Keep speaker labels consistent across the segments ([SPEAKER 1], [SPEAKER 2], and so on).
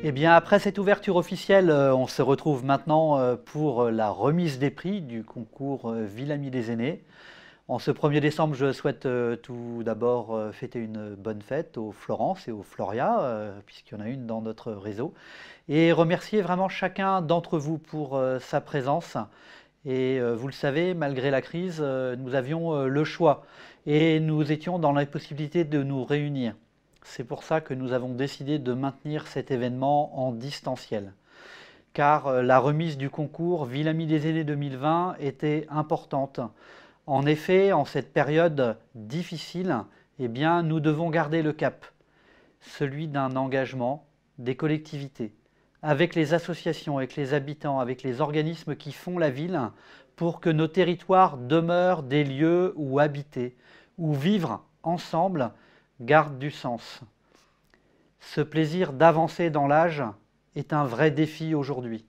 [SPEAKER 1] Eh bien, après cette ouverture officielle, on se retrouve maintenant pour la remise des prix du concours Ville Amie des aînés. En ce 1er décembre, je souhaite tout d'abord fêter une bonne fête aux Florence et aux Floria, puisqu'il y en a une dans notre réseau, et remercier vraiment chacun d'entre vous pour sa présence. Et vous le savez, malgré la crise, nous avions le choix et nous étions dans l'impossibilité de nous réunir. C'est pour ça que nous avons décidé de maintenir cet événement en distanciel. Car la remise du concours Ville Amie des aînés 2020 était importante. En effet, en cette période difficile, eh bien, nous devons garder le cap, celui d'un engagement des collectivités, avec les associations, avec les habitants, avec les organismes qui font la ville, pour que nos territoires demeurent des lieux où habiter, où vivre ensemble garde du sens. Ce plaisir d'avancer dans l'âge est un vrai défi aujourd'hui.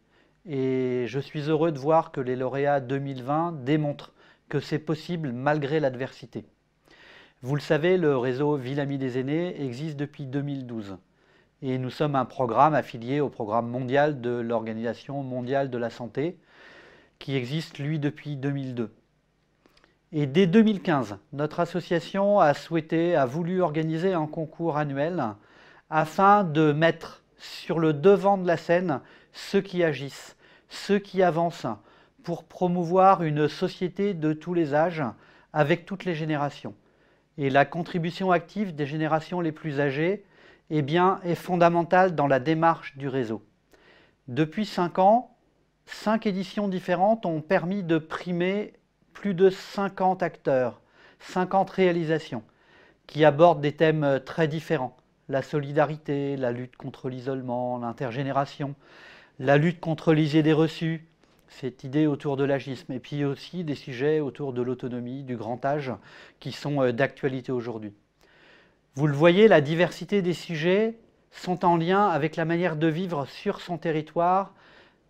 [SPEAKER 1] Et je suis heureux de voir que les lauréats 2020 démontrent que c'est possible malgré l'adversité. Vous le savez, le réseau Ville Amie des aînés existe depuis 2012. Et nous sommes un programme affilié au programme mondial de l'Organisation mondiale de la santé, qui existe, lui, depuis 2002. Et dès 2015, notre association a voulu organiser un concours annuel afin de mettre sur le devant de la scène ceux qui agissent, ceux qui avancent, pour promouvoir une société de tous les âges, avec toutes les générations. Et la contribution active des générations les plus âgées est fondamentale dans la démarche du réseau. Depuis 5 ans, 5 éditions différentes ont permis de primer plus de 50 acteurs, 50 réalisations, qui abordent des thèmes très différents. La solidarité, la lutte contre l'isolement, l'intergénération, la lutte contre les idées reçues, cette idée autour de l'agisme, et puis aussi des sujets autour de l'autonomie, du grand âge, qui sont d'actualité aujourd'hui. Vous le voyez, la diversité des sujets sont en lien avec la manière de vivre sur son territoire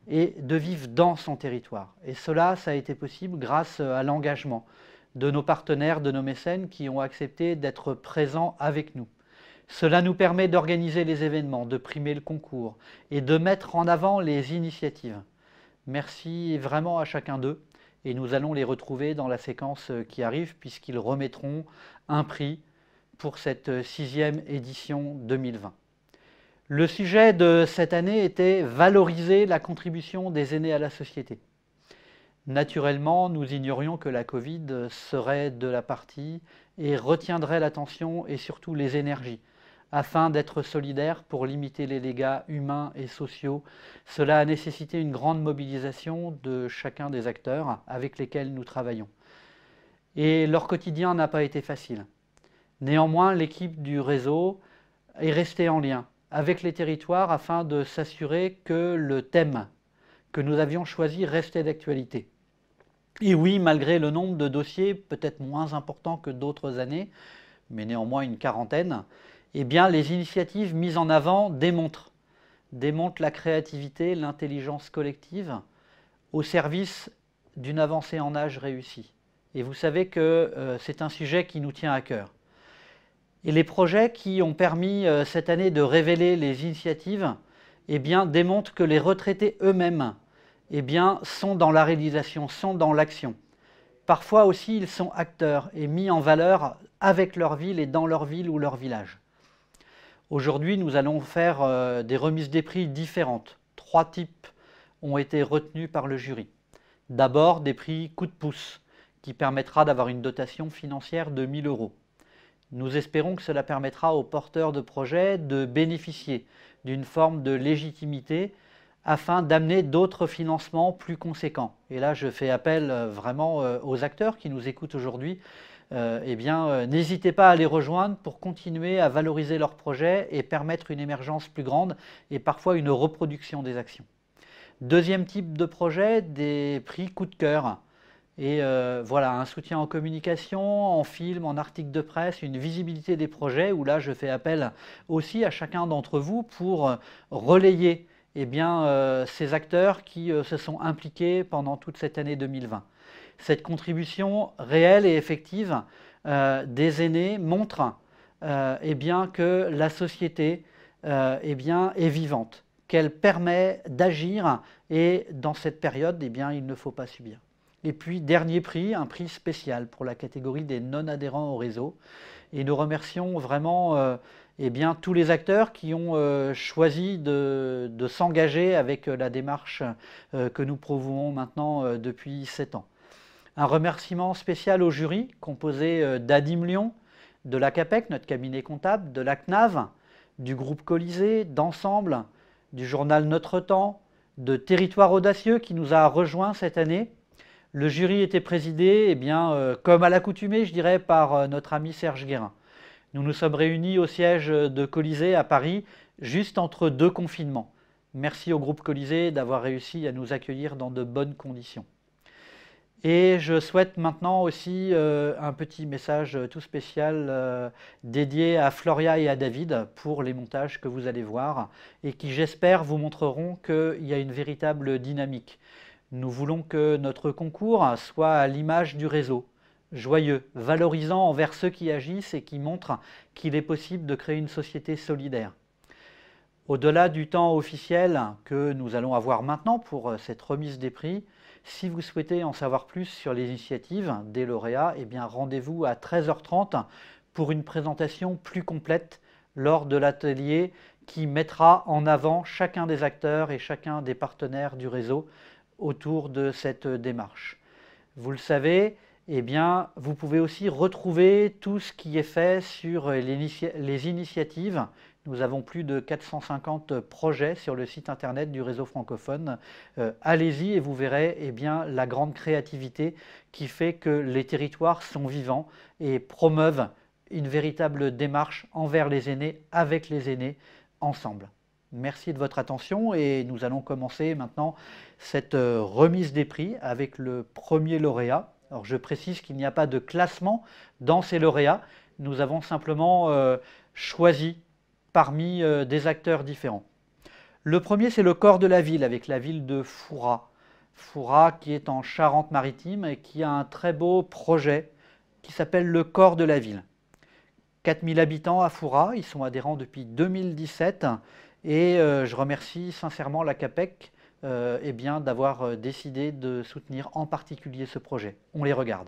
[SPEAKER 1] et de vivre dans son territoire. Et cela, ça a été possible grâce à l'engagement de nos partenaires, de nos mécènes qui ont accepté d'être présents avec nous. Cela nous permet d'organiser les événements, de primer le concours et de mettre en avant les initiatives. Merci vraiment à chacun d'eux et nous allons les retrouver dans la séquence qui arrive puisqu'ils remettront un prix pour cette 6e édition 2020. Le sujet de cette année était valoriser la contribution des aînés à la société. Naturellement, nous ignorions que la Covid serait de la partie et retiendrait l'attention et surtout les énergies. Afin d'être solidaires pour limiter les dégâts humains et sociaux, cela a nécessité une grande mobilisation de chacun des acteurs avec lesquels nous travaillons. Et leur quotidien n'a pas été facile. Néanmoins, l'équipe du réseau est restée en lien avec les territoires afin de s'assurer que le thème que nous avions choisi restait d'actualité. Et oui, malgré le nombre de dossiers peut-être moins important que d'autres années, mais néanmoins une quarantaine, eh bien, les initiatives mises en avant démontrent la créativité, l'intelligence collective au service d'une avancée en âge réussie. Et vous savez que c'est un sujet qui nous tient à cœur. Et les projets qui ont permis cette année de révéler les initiatives démontrent que les retraités eux-mêmes sont dans la réalisation, sont dans l'action. Parfois aussi, ils sont acteurs et mis en valeur avec leur ville et dans leur ville ou leur village. Aujourd'hui, nous allons faire des remises des prix différentes. 3 types ont été retenus par le jury. D'abord, des prix coup de pouce, qui permettra d'avoir une dotation financière de 1 000 €. Nous espérons que cela permettra aux porteurs de projets de bénéficier d'une forme de légitimité afin d'amener d'autres financements plus conséquents. Et là, je fais appel vraiment aux acteurs qui nous écoutent aujourd'hui. N'hésitez pas à les rejoindre pour continuer à valoriser leurs projets et permettre une émergence plus grande et parfois une reproduction des actions. Deuxième type de projet, des prix coup de cœur. Et voilà, un soutien en communication, en film, en article de presse, une visibilité des projets où là je fais appel aussi à chacun d'entre vous pour relayer ces acteurs qui se sont impliqués pendant toute cette année 2020. Cette contribution réelle et effective des aînés montre que la société est vivante, qu'elle permet d'agir et dans cette période, eh bien, il ne faut pas subir. Et puis, dernier prix, un prix spécial pour la catégorie des non-adhérents au réseau. Et nous remercions vraiment eh bien, tous les acteurs qui ont choisi de s'engager avec la démarche que nous promouvons maintenant depuis 7 ans. Un remerciement spécial au jury, composé d'Adim Lyon, de la CAPEC, notre cabinet comptable, de la CNAV, du groupe Colisée, d'Ensemble, du journal Notre Temps, de Territoire Audacieux qui nous a rejoints cette année. Le jury était présidé, eh bien, comme à l'accoutumée, je dirais, par notre ami Serge Guérin. Nous nous sommes réunis au siège de Colisée à Paris, juste entre 2 confinements. Merci au groupe Colisée d'avoir réussi à nous accueillir dans de bonnes conditions. Et je souhaite maintenant aussi un petit message tout spécial dédié à Floria et à David pour les montages que vous allez voir et qui, j'espère, vous montreront qu'il y a une véritable dynamique. Nous voulons que notre concours soit à l'image du réseau, joyeux, valorisant envers ceux qui agissent et qui montrent qu'il est possible de créer une société solidaire. Au-delà du temps officiel que nous allons avoir maintenant pour cette remise des prix, si vous souhaitez en savoir plus sur les initiatives des lauréats, eh bien rendez-vous à 13h30 pour une présentation plus complète lors de l'atelier qui mettra en avant chacun des acteurs et chacun des partenaires du réseau autour de cette démarche. Vous le savez, eh bien, vous pouvez aussi retrouver tout ce qui est fait sur les initiatives. Nous avons plus de 450 projets sur le site internet du réseau francophone. Allez-y et vous verrez eh bien, la grande créativité qui fait que les territoires sont vivants et promeuvent une véritable démarche envers les aînés, avec les aînés, ensemble. Merci de votre attention et nous allons commencer maintenant cette remise des prix avec le premier lauréat. Alors je précise qu'il n'y a pas de classement dans ces lauréats. Nous avons simplement choisi parmi des acteurs différents. Le premier, c'est le corps de la ville, avec la ville de Fouras. Fouras qui est en Charente-Maritime et qui a un très beau projet qui s'appelle le corps de la ville. 4000 habitants à Fouras, ils sont adhérents depuis 2017 et je remercie sincèrement la CAPEC eh bien, d'avoir décidé de soutenir en particulier ce projet. On les regarde.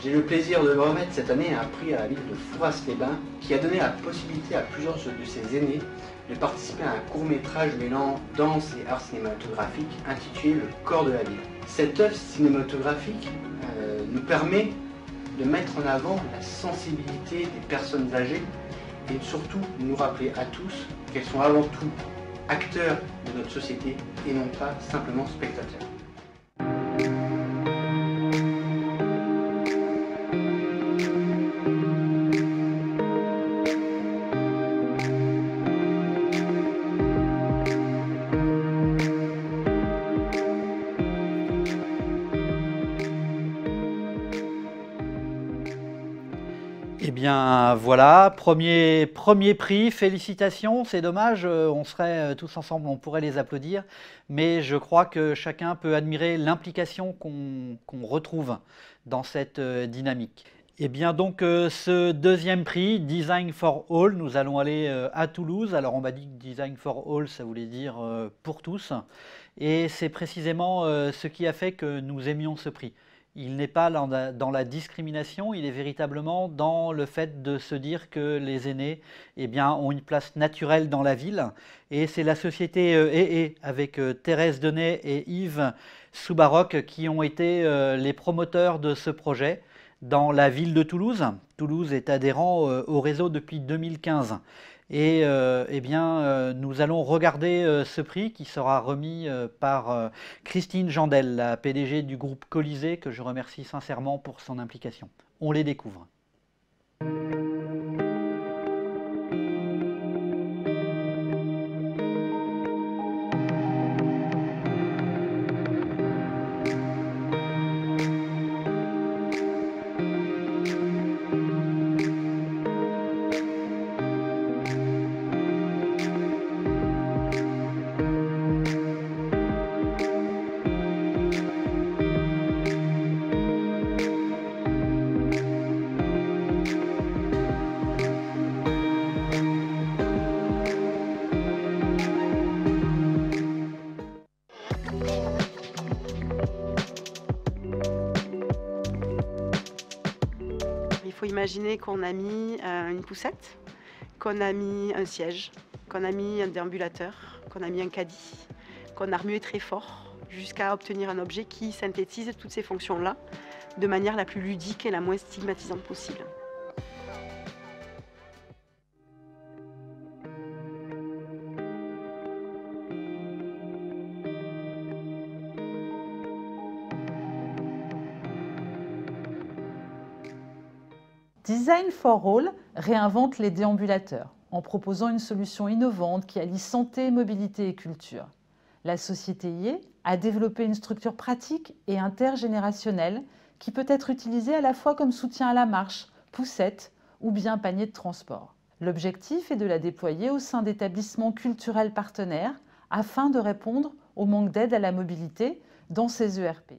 [SPEAKER 2] J'ai le plaisir de remettre cette année un prix à la ville de Fouras-les-Bains qui a donné la possibilité à plusieurs de ses aînés de participer à un court-métrage mêlant danse et art cinématographique intitulé Le corps de la ville. Cette œuvre cinématographique nous permet de mettre en avant la sensibilité des personnes âgées et surtout de nous rappeler à tous qu'elles sont avant tout acteurs de notre société et non pas simplement spectateurs.
[SPEAKER 1] Eh bien voilà, premier prix, félicitations, c'est dommage, on serait tous ensemble, on pourrait les applaudir, mais je crois que chacun peut admirer l'implication qu'on retrouve dans cette dynamique. Eh bien donc ce deuxième prix, Design for All, nous allons aller à Toulouse. Alors on m'a dit que Design for All, ça voulait dire pour tous, et c'est précisément ce qui a fait que nous aimions ce prix. Il n'est pas dans la discrimination, il est véritablement dans le fait de se dire que les aînés eh bien, ont une place naturelle dans la ville. Et c'est la société EE avec Thérèse Denet et Yves Soubaroc qui ont été les promoteurs de ce projet dans la ville de Toulouse. Toulouse est adhérent au réseau depuis 2015. Et eh bien, nous allons regarder ce prix qui sera remis par Christine Jandel, la PDG du groupe Colisée, que je remercie sincèrement pour son implication. On les découvre.
[SPEAKER 3] Il faut imaginer qu'on a mis une poussette, qu'on a mis un siège, qu'on a mis un déambulateur, qu'on a mis un caddie, qu'on a remué très fort jusqu'à obtenir un objet qui synthétise toutes ces fonctions-là de manière la plus ludique et la moins stigmatisante possible.
[SPEAKER 4] Design for All réinvente les déambulateurs en proposant une solution innovante qui allie santé, mobilité et culture. La société IE a développé une structure pratique et intergénérationnelle qui peut être utilisée à la fois comme soutien à la marche, poussette ou bien panier de transport. L'objectif est de la déployer au sein d'établissements culturels partenaires afin de répondre au manque d'aide à la mobilité dans ces ERP.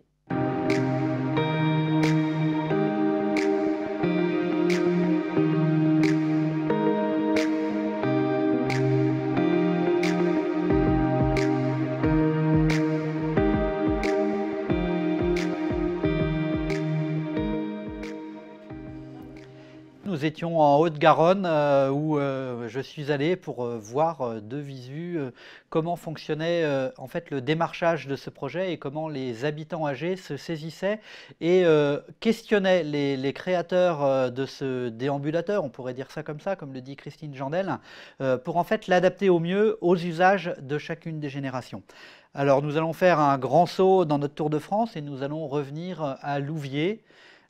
[SPEAKER 1] Nous étions en Haute-Garonne où je suis allé pour voir de visu comment fonctionnait en fait le démarchage de ce projet et comment les habitants âgés se saisissaient et questionnaient les créateurs de ce déambulateur, on pourrait dire ça comme le dit Christine Jandel, pour en fait l'adapter au mieux aux usages de chacune des générations. Alors nous allons faire un grand saut dans notre Tour de France et nous allons revenir à Louviers.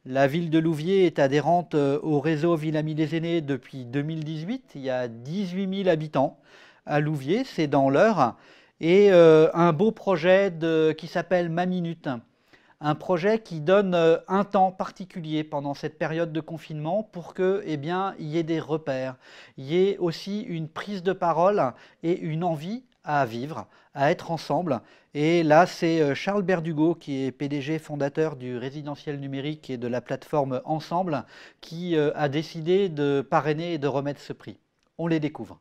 [SPEAKER 1] La ville de Louviers est adhérente au réseau Ville Amie des Aînés depuis 2018. Il y a 18 000 habitants à Louviers, c'est dans l'Eure. Et un beau projet qui s'appelle Ma Minute. Un projet qui donne un temps particulier pendant cette période de confinement pour que, eh bien, il y ait des repères, il y ait aussi une prise de parole et une envie à vivre, à être ensemble. Et là, c'est Charles Berdugo, qui est PDG fondateur du résidentiel numérique et de la plateforme Ensemble, qui a décidé de parrainer et de remettre ce prix. On les découvre.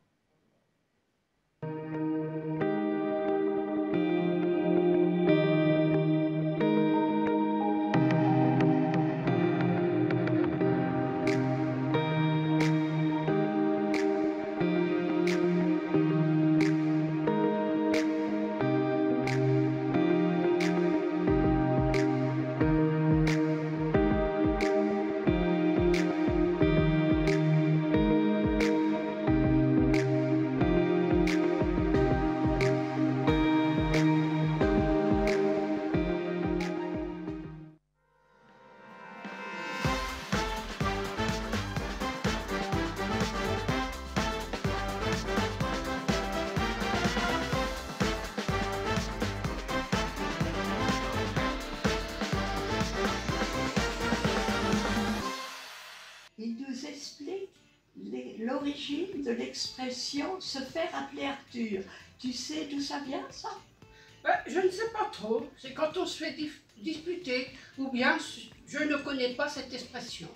[SPEAKER 5] Il nous explique l'origine de l'expression « se faire appeler Arthur ». Tu sais d'où ça vient, ça?
[SPEAKER 6] Je ne sais pas trop. C'est quand on se fait disputer, ou bien je ne connais pas cette expression.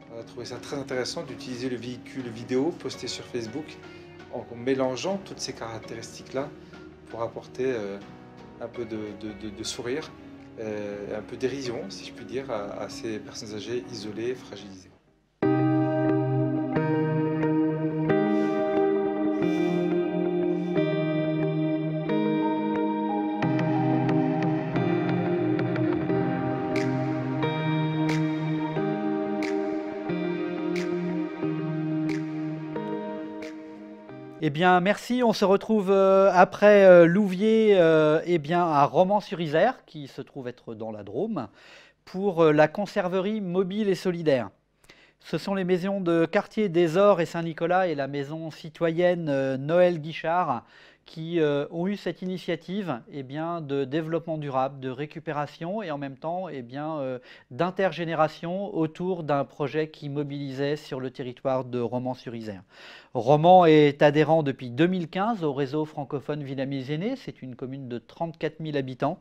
[SPEAKER 7] On a trouvé ça très intéressant d'utiliser le véhicule vidéo posté sur Facebook en mélangeant toutes ces caractéristiques-là pour apporter un peu de sourire, un peu dérision, si je puis dire, à ces personnes âgées isolées, fragilisées.
[SPEAKER 1] Eh bien, merci. On se retrouve après Louviers à Romans-sur-Isère, qui se trouve être dans la Drôme, pour la conserverie mobile et solidaire. Ce sont les maisons de quartier des Ors et Saint-Nicolas et la maison citoyenne Noël Guichard qui ont eu cette initiative de développement durable, de récupération et en même temps d'intergénération autour d'un projet qui mobilisait sur le territoire de Romans-sur-Isère. Romans est adhérent depuis 2015 au réseau francophone Villamy-les-Aînés. C'est une commune de 34 000 habitants.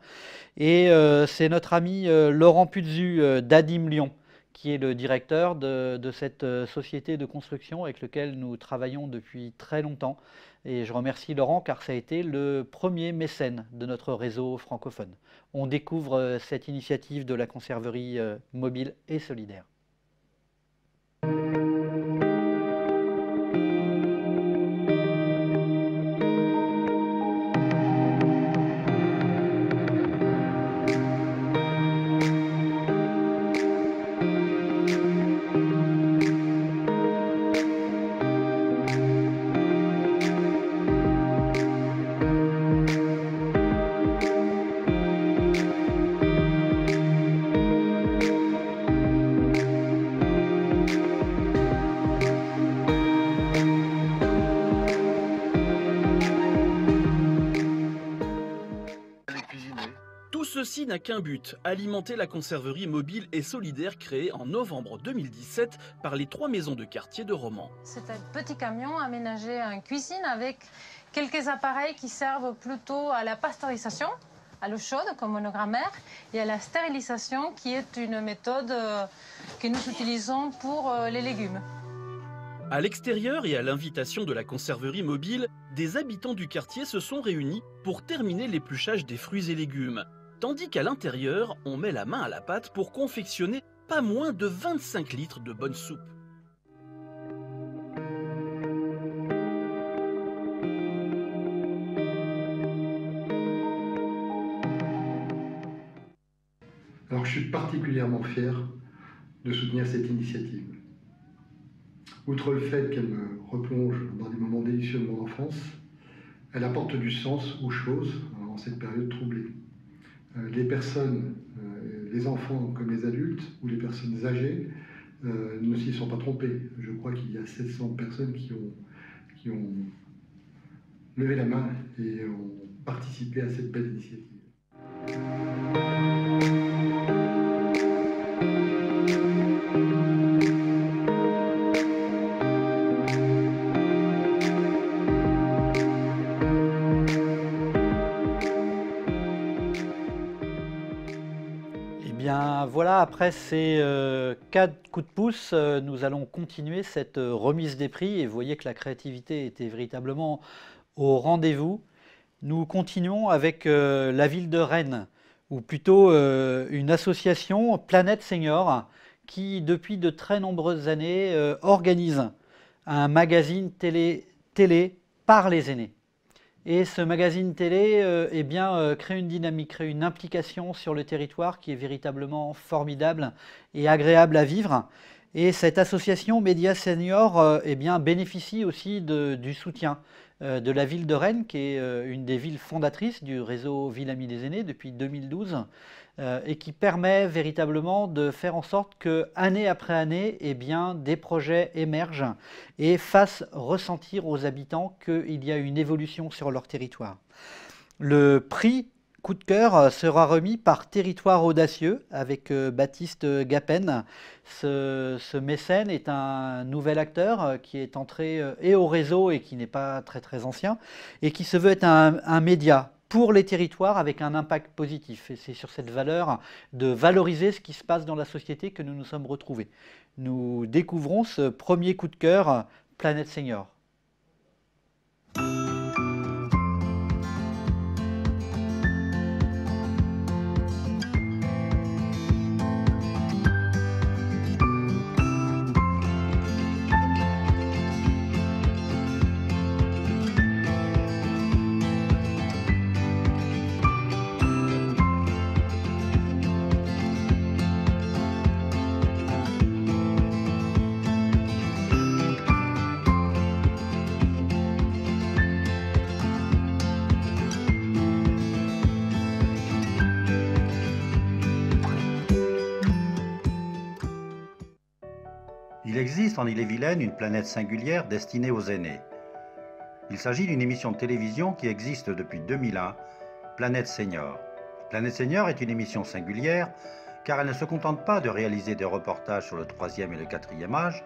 [SPEAKER 1] Et c'est notre ami Laurent Puzzu d'Adim Lyon qui est le directeur de cette société de construction avec laquelle nous travaillons depuis très longtemps. Et je remercie Laurent car ça a été le premier mécène de notre réseau francophone. On découvre cette initiative de la conserverie mobile et solidaire.
[SPEAKER 8] Ceci n'a qu'un but, alimenter la conserverie mobile et solidaire créée en novembre 2017 par les 3 maisons de quartier de Romans.
[SPEAKER 9] C'est un petit camion aménagé en cuisine avec quelques appareils qui servent plutôt à la pasteurisation, à l'eau chaude comme monogrammaire, et à la stérilisation qui est une méthode que nous utilisons pour les légumes.
[SPEAKER 8] À l'extérieur et à l'invitation de la conserverie mobile, des habitants du quartier se sont réunis pour terminer l'épluchage des fruits et légumes. Tandis qu'à l'intérieur, on met la main à la pâte pour confectionner pas moins de 25 litres de bonne soupe.
[SPEAKER 10] Alors je suis particulièrement fier de soutenir cette initiative. Outre le fait qu'elle me replonge dans des moments délicieux de mon enfance, elle apporte du sens aux choses en cette période troublée. Les personnes, les enfants comme les adultes ou les personnes âgées ne s'y sont pas trompés. Je crois qu'il y a 700 personnes qui ont levé la main et ont participé à cette belle initiative.
[SPEAKER 1] Voilà, après ces 4 coups de pouce, nous allons continuer cette remise des prix et vous voyez que la créativité était véritablement au rendez-vous. Nous continuons avec la ville de Rennes, ou plutôt une association Planète Senior qui depuis de très nombreuses années organise un magazine télé par les aînés. Et ce magazine télé crée une dynamique, crée une implication sur le territoire qui est véritablement formidable et agréable à vivre. Et cette association Média Senior bénéficie aussi du soutien de la ville de Rennes, qui est une des villes fondatrices du réseau Villamy des Aînés depuis 2012, et qui permet véritablement de faire en sorte que, année après année, eh bien, des projets émergent et fassent ressentir aux habitants qu'il y a une évolution sur leur territoire. Le prix Coup de cœur sera remis par Territoire Audacieux avec Baptiste Gapen. Ce mécène est un nouvel acteur qui est entré et au réseau et qui n'est pas très ancien et qui se veut être un média pour les territoires avec un impact positif. Et c'est sur cette valeur de valoriser ce qui se passe dans la société que nous nous sommes retrouvés. Nous découvrons ce premier coup de cœur Planète Senior.
[SPEAKER 11] Il existe en Ille-et-Vilaine une planète singulière destinée aux aînés. Il s'agit d'une émission de télévision qui existe depuis 2001, Planète Senior. Planète Senior est une émission singulière car elle ne se contente pas de réaliser des reportages sur le 3e et le 4e âge,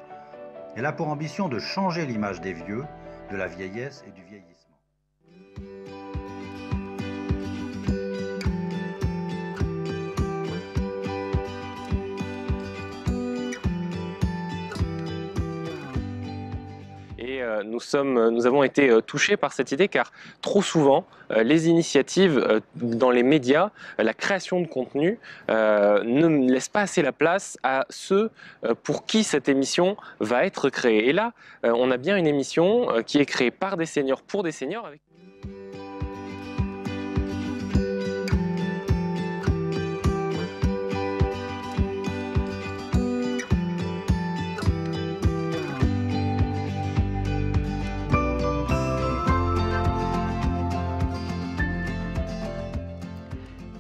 [SPEAKER 11] elle a pour ambition de changer l'image des vieux, de la vieillesse et du vieillissement.
[SPEAKER 12] Nous avons été touchés par cette idée car trop souvent, les initiatives dans les médias, la création de contenu ne laissent pas assez la place à ceux pour qui cette émission va être créée. Et là, on a bien une émission qui est créée par des seniors pour des seniors.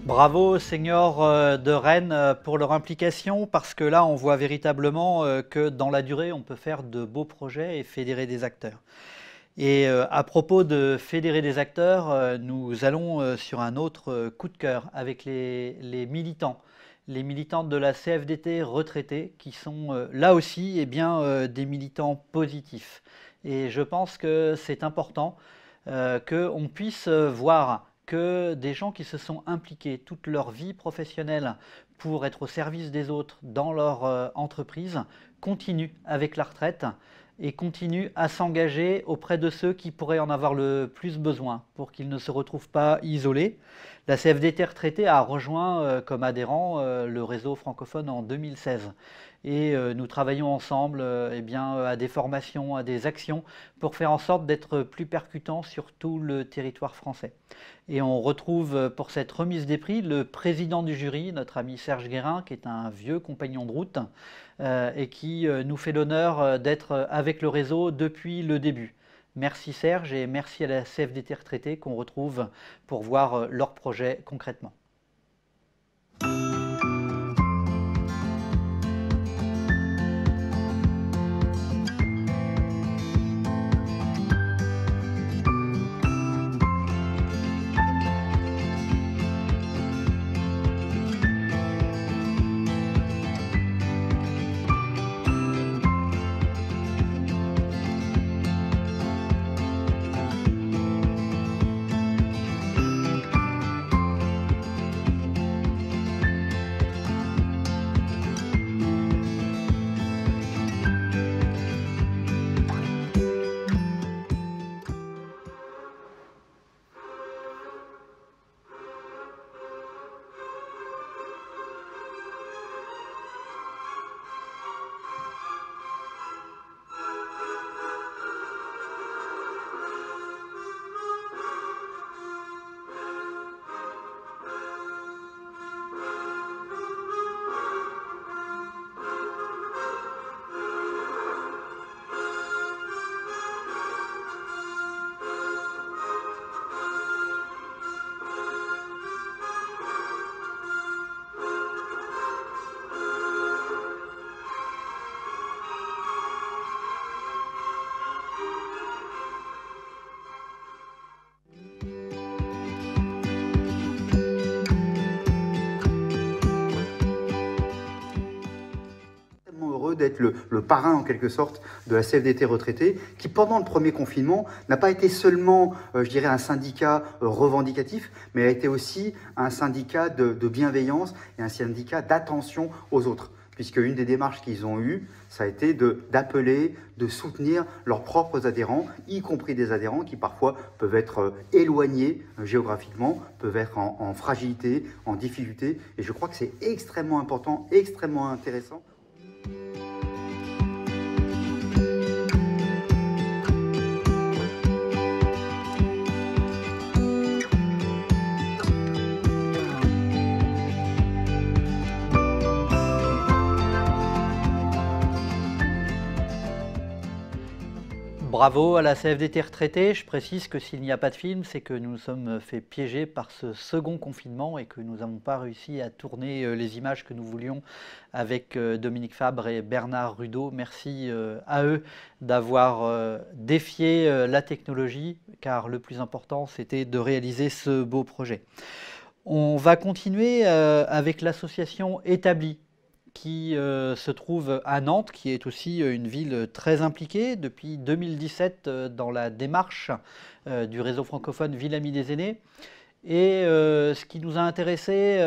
[SPEAKER 1] Bravo aux seniors de Rennes pour leur implication, parce que là on voit véritablement que dans la durée on peut faire de beaux projets et fédérer des acteurs. Et à propos de fédérer des acteurs, nous allons sur un autre coup de cœur avec les militants de la CFDT retraités qui sont là aussi des militants positifs. Et je pense que c'est important qu'on puisse voir que des gens qui se sont impliqués toute leur vie professionnelle pour être au service des autres dans leur entreprise continuent avec la retraite et continuent à s'engager auprès de ceux qui pourraient en avoir le plus besoin pour qu'ils ne se retrouvent pas isolés. La CFDT retraitée a rejoint comme adhérent le réseau francophone en 2016. Et nous travaillons ensemble à des formations, à des actions pour faire en sorte d'être plus percutants sur tout le territoire français. Et on retrouve pour cette remise des prix le président du jury, notre ami Serge Guérin, qui est un vieux compagnon de route et qui nous fait l'honneur d'être avec le réseau depuis le début. Merci Serge et merci à la CFDT retraitée qu'on retrouve pour voir leurs projets concrètement.
[SPEAKER 13] extrêmement heureux d'être le parrain en quelque sorte de la CFDT retraitée, qui pendant le premier confinement n'a pas été seulement, je dirais, un syndicat revendicatif, mais a été aussi un syndicat de bienveillance et un syndicat d'attention aux autres. Puisque une des démarches qu'ils ont eues, ça a été d'appeler, de soutenir leurs propres adhérents, y compris des adhérents qui parfois peuvent être éloignés géographiquement, peuvent être en fragilité, en difficulté. Et je crois que c'est extrêmement important, extrêmement intéressant.
[SPEAKER 1] Bravo à la CFDT retraitée. Je précise que s'il n'y a pas de film, c'est que nous nous sommes fait piéger par ce second confinement et que nous n'avons pas réussi à tourner les images que nous voulions avec Dominique Fabre et Bernard Rudeau. Merci à eux d'avoir défié la technologie, car le plus important, c'était de réaliser ce beau projet. On va continuer avec l'association Établie, qui se trouve à Nantes, qui est aussi une ville très impliquée depuis 2017 dans la démarche du réseau francophone Ville Amie des Aînés. Et ce qui nous a intéressé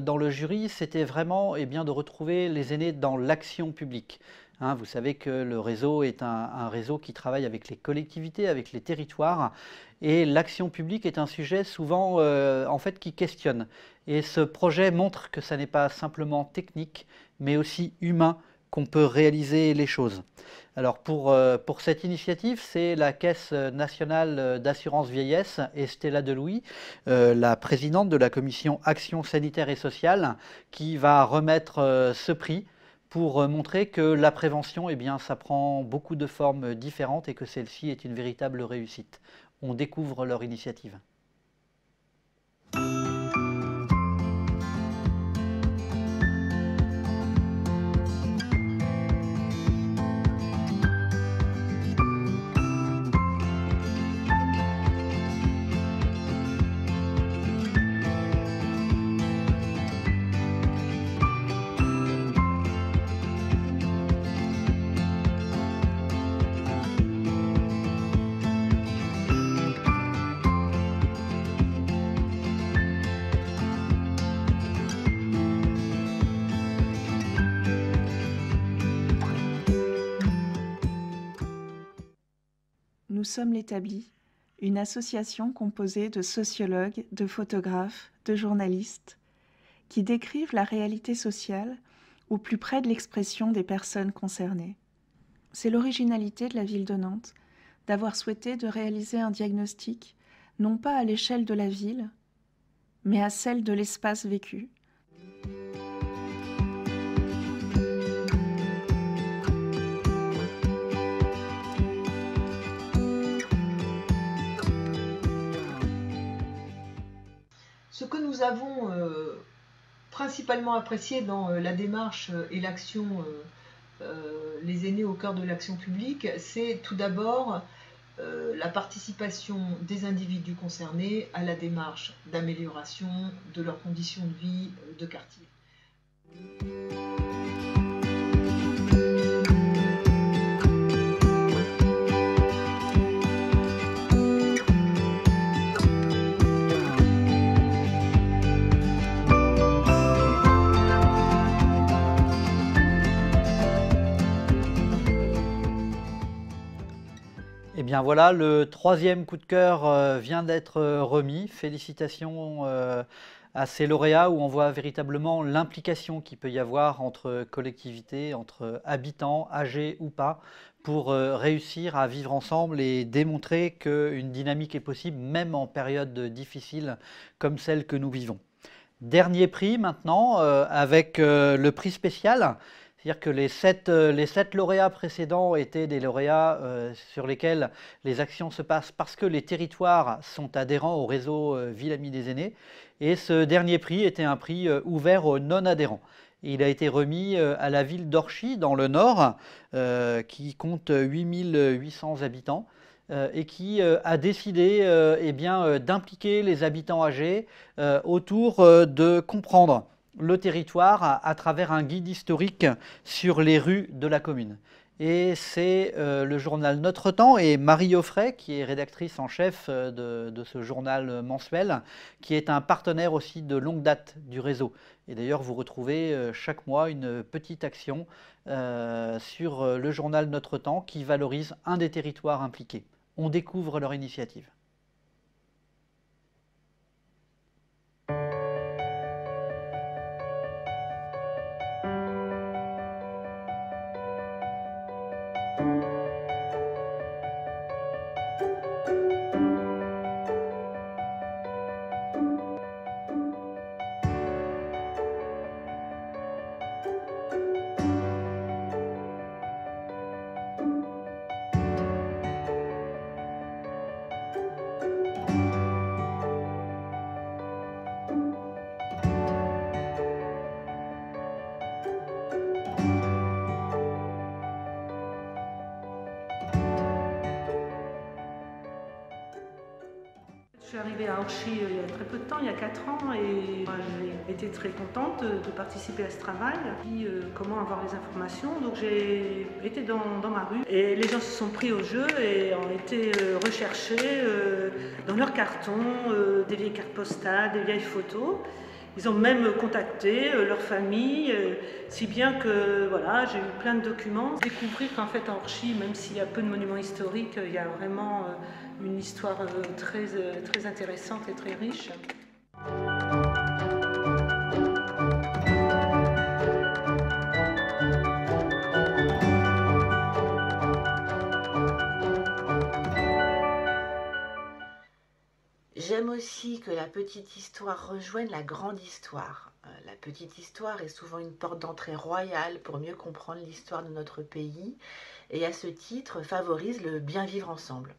[SPEAKER 1] dans le jury, c'était vraiment de retrouver les aînés dans l'action publique. Hein, vous savez que le réseau est un réseau qui travaille avec les collectivités, avec les territoires, et l'action publique est un sujet souvent en fait qui questionne. Et ce projet montre que ça n'est pas simplement technique, mais aussi humain qu'on peut réaliser les choses. Alors pour cette initiative, c'est la Caisse nationale d'assurance vieillesse et Stella Delouis, la présidente de la commission Action sanitaire et sociale, qui va remettre ce prix pour montrer que la prévention, ça prend beaucoup de formes différentes et que celle-ci est une véritable réussite. On découvre leur initiative.
[SPEAKER 14] Nous sommes l'Établie, une association composée de sociologues, de photographes, de journalistes, qui décrivent la réalité sociale au plus près de l'expression des personnes concernées. C'est l'originalité de la ville de Nantes d'avoir souhaité de réaliser un diagnostic, non pas à l'échelle de la ville, mais à celle de l'espace vécu.
[SPEAKER 15] Ce que nous avons principalement apprécié dans la démarche et l'action Les aînés au cœur de l'action publique, c'est tout d'abord la participation des individus concernés à la démarche d'amélioration de leurs conditions de vie de quartier.
[SPEAKER 1] Et bien voilà, le troisième coup de cœur vient d'être remis. Félicitations à ces lauréats où on voit véritablement l'implication qu'il peut y avoir entre collectivités, entre habitants, âgés ou pas, pour réussir à vivre ensemble et démontrer qu'une dynamique est possible, même en période difficile comme celle que nous vivons. Dernier prix maintenant, avec le prix spécial. C'est-à-dire que les sept lauréats précédents étaient des lauréats sur lesquels les actions se passent parce que les territoires sont adhérents au réseau Ville Amie des Aînés. Et ce dernier prix était un prix ouvert aux non-adhérents. Il a été remis à la ville d'Orchy, dans le Nord, qui compte 8800 habitants. Et qui a décidé d'impliquer les habitants âgés autour de comprendre le territoire à travers un guide historique sur les rues de la commune. Et c'est le journal Notre Temps et Marie Offray, qui est rédactrice en chef de ce journal mensuel, qui est un partenaire aussi de longue date du réseau. Et d'ailleurs, vous retrouvez chaque mois une petite action sur le journal Notre Temps qui valorise un des territoires impliqués. On découvre leur initiative.
[SPEAKER 16] Je suis arrivée à Orchy il y a très peu de temps, il y a 4 ans, et j'ai été très contente de participer à ce travail. Puis, comment avoir les informations, donc j'ai été dans ma rue et les gens se sont pris au jeu et ont été recherchés dans leurs cartons, des vieilles cartes postales, des vieilles photos. Ils ont même contacté leur famille, si bien que voilà, j'ai eu plein de documents. Découvrir qu'en fait à Orchy, même s'il y a peu de monuments historiques, il y a vraiment une histoire très intéressante et très riche.
[SPEAKER 17] J'aime aussi que la petite histoire rejoigne la grande histoire. La petite histoire est souvent une porte d'entrée royale pour mieux comprendre l'histoire de notre pays et à ce titre favorise le bien vivre ensemble.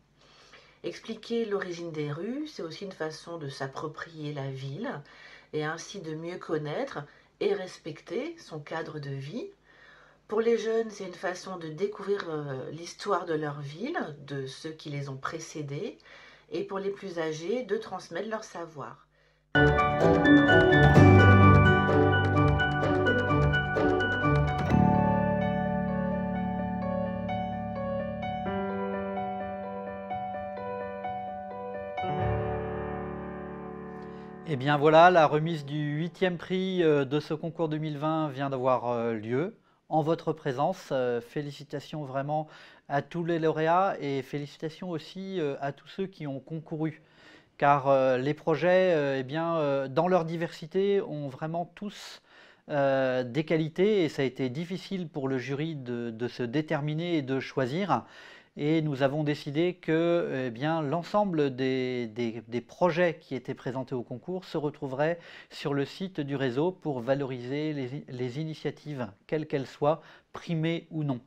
[SPEAKER 17] Expliquer l'origine des rues, c'est aussi une façon de s'approprier la ville et ainsi de mieux connaître et respecter son cadre de vie. Pour les jeunes, c'est une façon de découvrir l'histoire de leur ville, de ceux qui les ont précédés, et pour les plus âgés, de transmettre leur savoir.
[SPEAKER 1] Et bien voilà, la remise du 8e prix de ce concours 2020 vient d'avoir lieu en votre présence. Félicitations vraiment à tous les lauréats et félicitations aussi à tous ceux qui ont concouru. Car les projets, dans leur diversité, ont vraiment tous des qualités et ça a été difficile pour le jury de se déterminer et de choisir. Et nous avons décidé que l'ensemble des projets qui étaient présentés au concours se retrouveraient sur le site du réseau pour valoriser les initiatives, quelles qu'elles soient, primées ou non.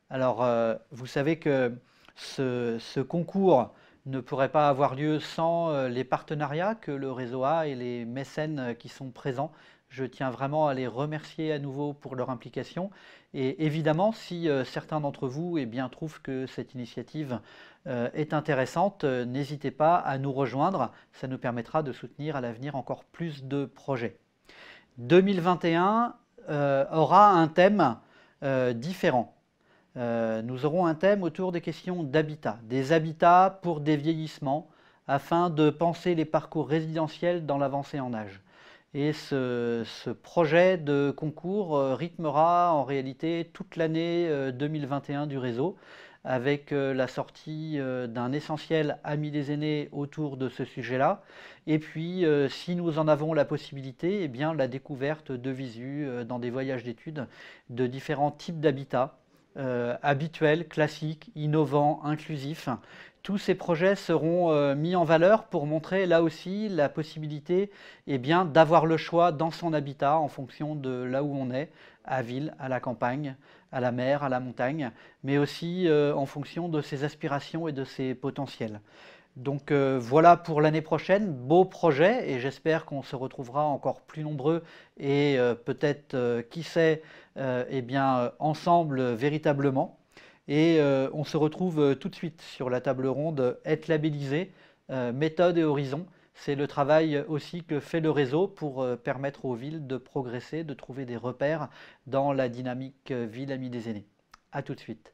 [SPEAKER 1] Alors, vous savez que ce concours ne pourrait pas avoir lieu sans les partenariats que le réseau a et les mécènes qui sont présents. Je tiens vraiment à les remercier à nouveau pour leur implication. Et évidemment, si certains d'entre vous trouvent que cette initiative est intéressante, n'hésitez pas à nous rejoindre. Ça nous permettra de soutenir à l'avenir encore plus de projets. 2021 aura un thème différent. Nous aurons un thème autour des questions d'habitat, des habitats pour des vieillissements, afin de penser les parcours résidentiels dans l'avancée en âge. Et ce projet de concours rythmera en réalité toute l'année 2021 du réseau, avec la sortie d'un essentiel Amis des aînés autour de ce sujet-là. Et puis, si nous en avons la possibilité, la découverte de visu dans des voyages d'études de différents types d'habitats, habituels, classiques, innovants, inclusifs. Tous ces projets seront mis en valeur pour montrer là aussi la possibilité d'avoir le choix dans son habitat en fonction de là où on est, à ville, à la campagne, à la mer, à la montagne, mais aussi en fonction de ses aspirations et de ses potentiels. Donc voilà pour l'année prochaine, beau projet et j'espère qu'on se retrouvera encore plus nombreux et peut-être, qui sait, ensemble véritablement. Et on se retrouve tout de suite sur la table ronde Être labellisé, méthode et horizon. C'est le travail aussi que fait le réseau pour permettre aux villes de progresser, de trouver des repères dans la dynamique ville amie des aînés. A tout de suite.